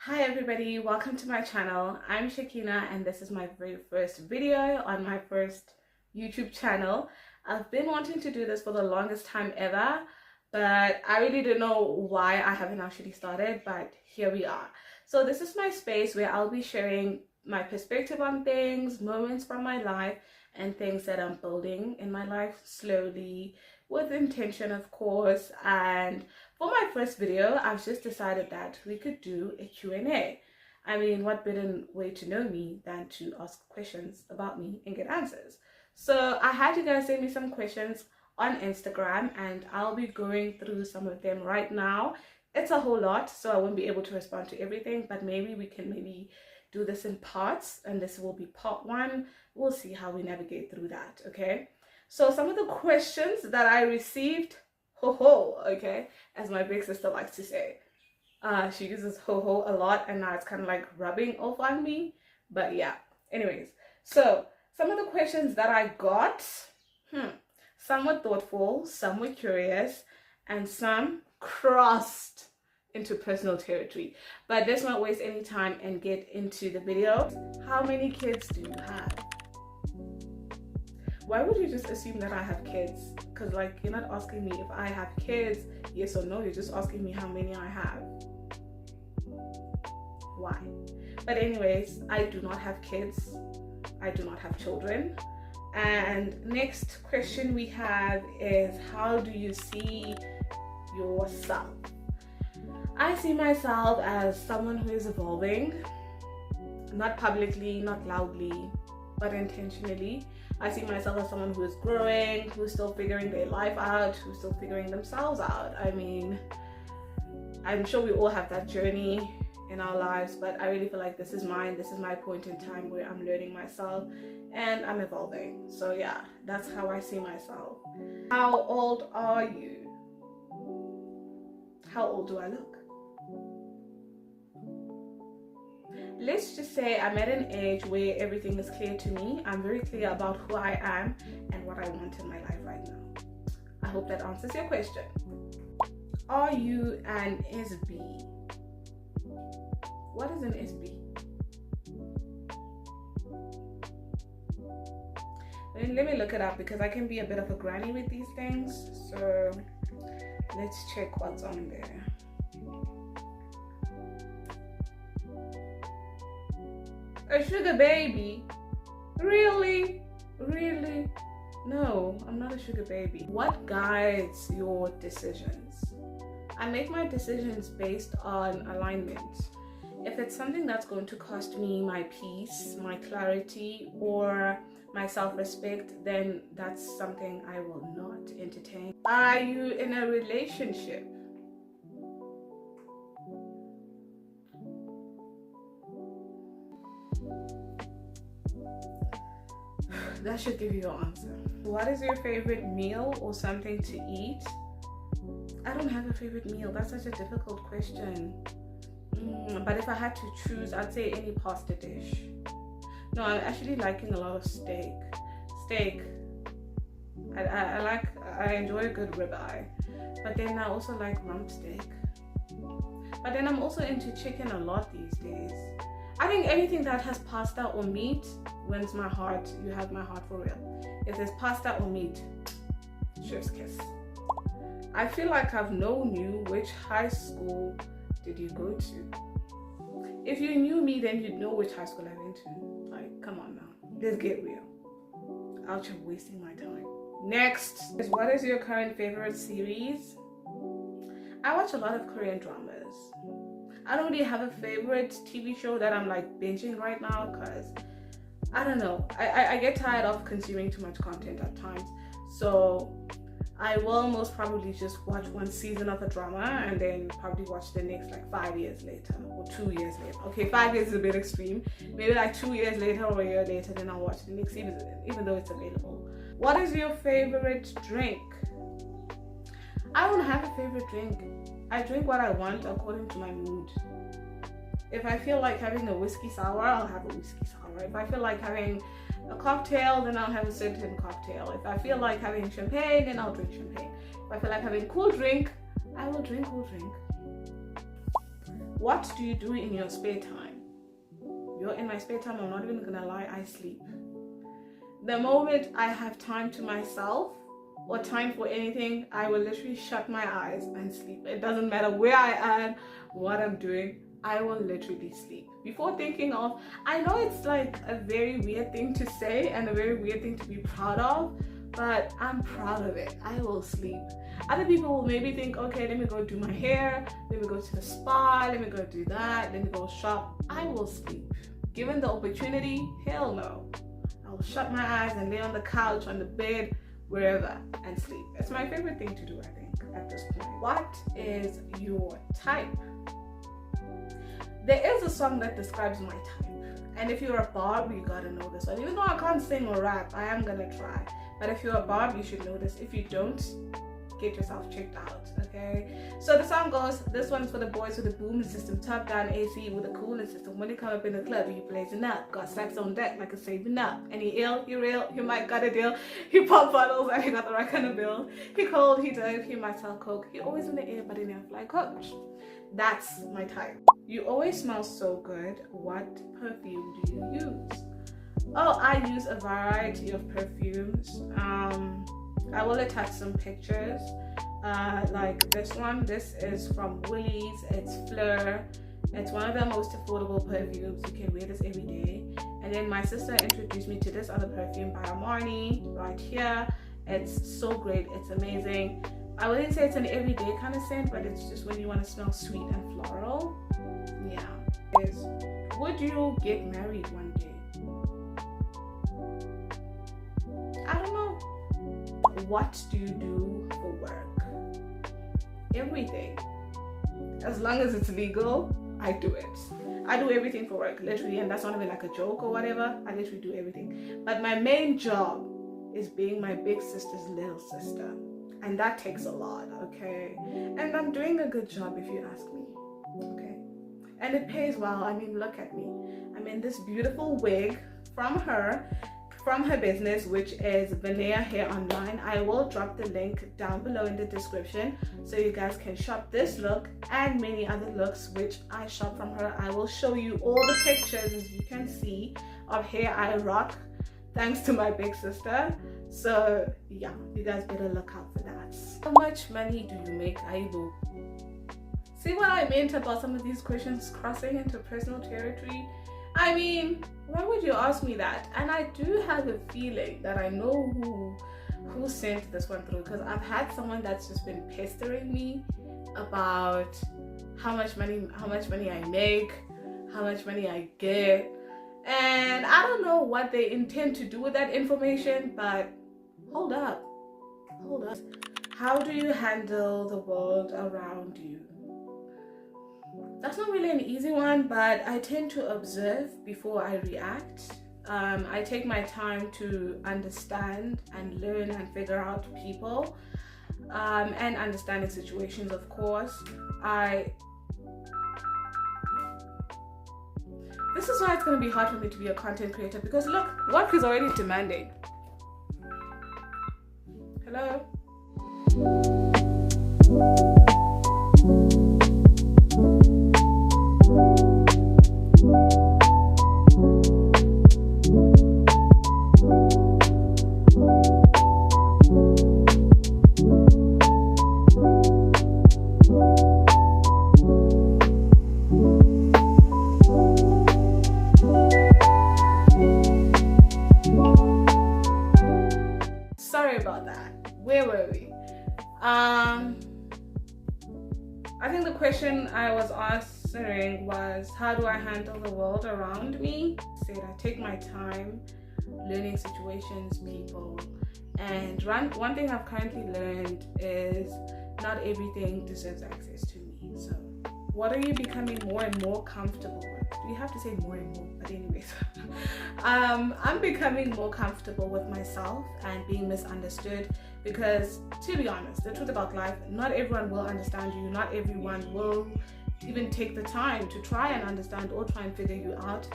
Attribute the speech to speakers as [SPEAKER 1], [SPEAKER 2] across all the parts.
[SPEAKER 1] Hi everybody, welcome to my channel. I'm Shekina and this is my very first video on my first YouTube channel. I've been wanting to do this for the longest time ever, but I really don't know why I haven't actually started, but here we are. So this is my space where I'll be sharing my perspective on things, moments from my life, and things that I'm building in my life slowly, with intention of course. And for my first video, I've just decided that we could do a Q&A. I mean, what better way to know me than to ask questions about me and get answers? So I had you guys send me some questions on Instagram and I'll be going through some of them right now. It's a whole lot, so I won't be able to respond to everything, but maybe we can do this in parts and this will be part one. We'll see how we navigate through that, okay? So some of the questions that I received, okay, as my big sister likes to say. She uses ho-ho a lot and now it's kind of like rubbing off on me, but yeah. Anyways, so some of the questions that I got, some were thoughtful, some were curious, and some crossed into personal territory. But let's not waste any time and get into the video. How many kids do you have? Why would you just assume that I have kids? Because like, you're not asking me if I have kids, yes or no, you're just asking me how many I have. Why? But anyways, I do not have kids. I do not have children. And next question we have is, how do you see yourself? I see myself as someone who is evolving, not publicly, not loudly, but intentionally. I see myself as someone who is growing, who's still figuring their life out, who's still figuring themselves out. I mean, I'm sure we all have that journey in our lives, but I really feel like this is mine. This is my point in time where I'm learning myself and I'm evolving. So yeah, that's how I see myself. How old are you? How old do I look? Let's just say I'm at an age where everything is clear to me. I'm very clear about who I am and what I want in my life right now. I hope that answers your question. Are you an SB? What is an SB? Let me look it up because I can be a bit of a granny with these things. So let's check what's on there. A sugar baby? Really? Really? No, I'm not a sugar baby. What guides your decisions? I make my decisions based on alignment. If it's something that's going to cost me my peace, my clarity, or my self-respect, then that's something I will not entertain. Are you in a relationship? That should give you your answer. What is your favorite meal or something to eat? I don't have a favorite meal. That's such a difficult question. But if I had to choose, I'd say any pasta dish. No, I'm actually liking a lot of steak. I enjoy a good ribeye. But then I also like rump steak. But then I'm also into chicken a lot these days. I think anything that has pasta or meat wins my heart. You have my heart for real. If there's pasta or meat, chef's kiss. I feel like I've known you. Which high school did you go to? If you knew me, then you'd know which high school I went to. Like, come on now. Let's get real. Ouch, I'm wasting my time. Next is, what is your current favorite series? I watch a lot of Korean dramas. I don't really have a favorite TV show that I'm like binging right now because I don't know. I get tired of consuming too much content at times. So I will most probably just watch one season of a drama and then probably watch the next like 5 years later or 2 years later. Okay, 5 years is a bit extreme. Maybe like 2 years later or a year later, then I'll watch the next season, even though it's available. What is your favorite drink? I don't have a favorite drink. I drink what I want according to my mood. If I feel like having a whiskey sour, I'll have a whiskey sour. If I feel like having a cocktail, then I'll have a certain cocktail. If I feel like having champagne, then I'll drink champagne. If I feel like having cool drink, I will drink cool drink. What do you do in your spare time? In my spare time, I'm not even gonna lie, I sleep. The moment I have time to myself or time for anything, I will literally shut my eyes and sleep. It doesn't matter where I am, what I'm doing, I will literally sleep. Before thinking of, I know it's like a very weird thing to say and a very weird thing to be proud of, but I'm proud of it. I will sleep. Other people will maybe think, okay, let me go do my hair, let me go to the spa, let me go do that, let me go shop. I will sleep. Given the opportunity, hell no. I'll shut my eyes and lay on the couch, on the bed, wherever, and sleep. It's my favorite thing to do, I think, at this point. What is your type? There is a song that describes my type. And if you're a barb, you gotta know this one. Even though I can't sing or rap, I am gonna try. But if you're a barb, you should know this. If you don't, get yourself checked out, okay? So the song goes, this one's for the boys with the booming system, top down AC with a cooling system. When you come up in the club, you blazing up, got stacks on deck like a saving up. And he ill, he real, he might got a deal. He pop bottles and he got the right kind of bill. He cold, he dope, he might sell coke. He always in the air, but he never fly coach. That's my type. You always smell so good. What perfume do you use? Oh, I use a variety of perfumes. I will attach some pictures. Like this one. This is from Woolies. It's Fleur. It's one of the most affordable perfumes. You can wear this every day. And then my sister introduced me to this other perfume by Armani right here. It's so great. It's amazing. I wouldn't say it's an everyday kind of scent, but it's just when you want to smell sweet and floral. Yeah. Would you get married one day? I don't know. What do you do for work? Everything. As long as it's legal, I do it. I do everything for work, literally, and that's not even like a joke or whatever. I literally do everything. But my main job is being my big sister's little sister. And that takes a lot, okay? And I'm doing a good job if you ask me, okay? And it pays well. I mean, look at me. I'm in this beautiful wig from her business, which is Vanilla Hair Online. I will drop the link down below in the description so you guys can shop this look and many other looks which I shop from her. I will show you all the pictures, as you can see, of hair I rock thanks to my big sister. So yeah, you guys better look out for that. How much money do you make, Aibo? See what I meant about some of these questions crossing into personal territory? I mean, why would you ask me that? And I do have a feeling that I know who sent this one through, because I've had someone that's just been pestering me about how much money I make, how much money I get, and I don't know what they intend to do with that information. But hold up. How do you handle the world around you? That's not really an easy one, but I tend to observe before I react. I take my time to understand and learn and figure out people, and understanding situations, of course. This is why it's going to be hard for me to be a content creator, because look, work is already demanding. Hello? Sorry about that. Where were we? I think the question I was answering was, how do I handle the world around me? I said I take my time learning situations, people, and one thing I've currently learned is not everything deserves access to me. So what are you becoming more and more comfortable with? Do you have to say more and more? But anyways, I'm becoming more comfortable with myself and being misunderstood, because to be honest, the truth about life, not everyone will understand you. Not everyone will even take the time to try and understand or try and figure you out.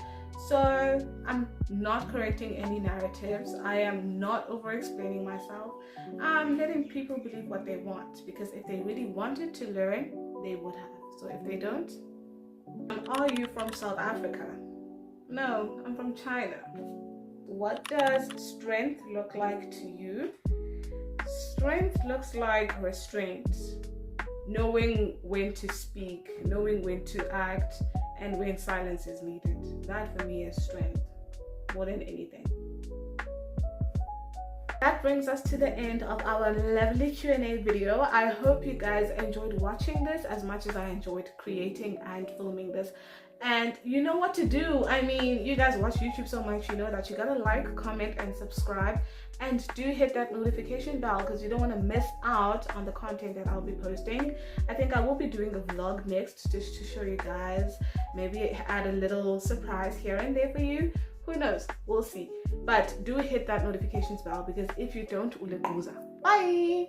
[SPEAKER 1] So I'm not correcting any narratives. I am not over explaining myself. I'm letting people believe what they want, because if they really wanted to learn, they would have. So if they don't, Are you from South Africa? No, I'm from China. What does strength look like to you? Strength looks like restraint, knowing when to speak, knowing when to act, and when silence is needed. That for me is strength, more than anything. That brings us to the end of our lovely Q&A video. I hope you guys enjoyed watching this as much as I enjoyed creating and filming this. And you know what to do. I mean, you guys watch YouTube so much, you know that you gotta like, comment, and subscribe. And do hit that notification bell because you don't want to miss out on the content that I'll be posting. I think I will be doing a vlog next just to show you guys. Maybe add a little surprise here and there for you. Who knows? We'll see. But do hit that notifications bell because if you don't, bye!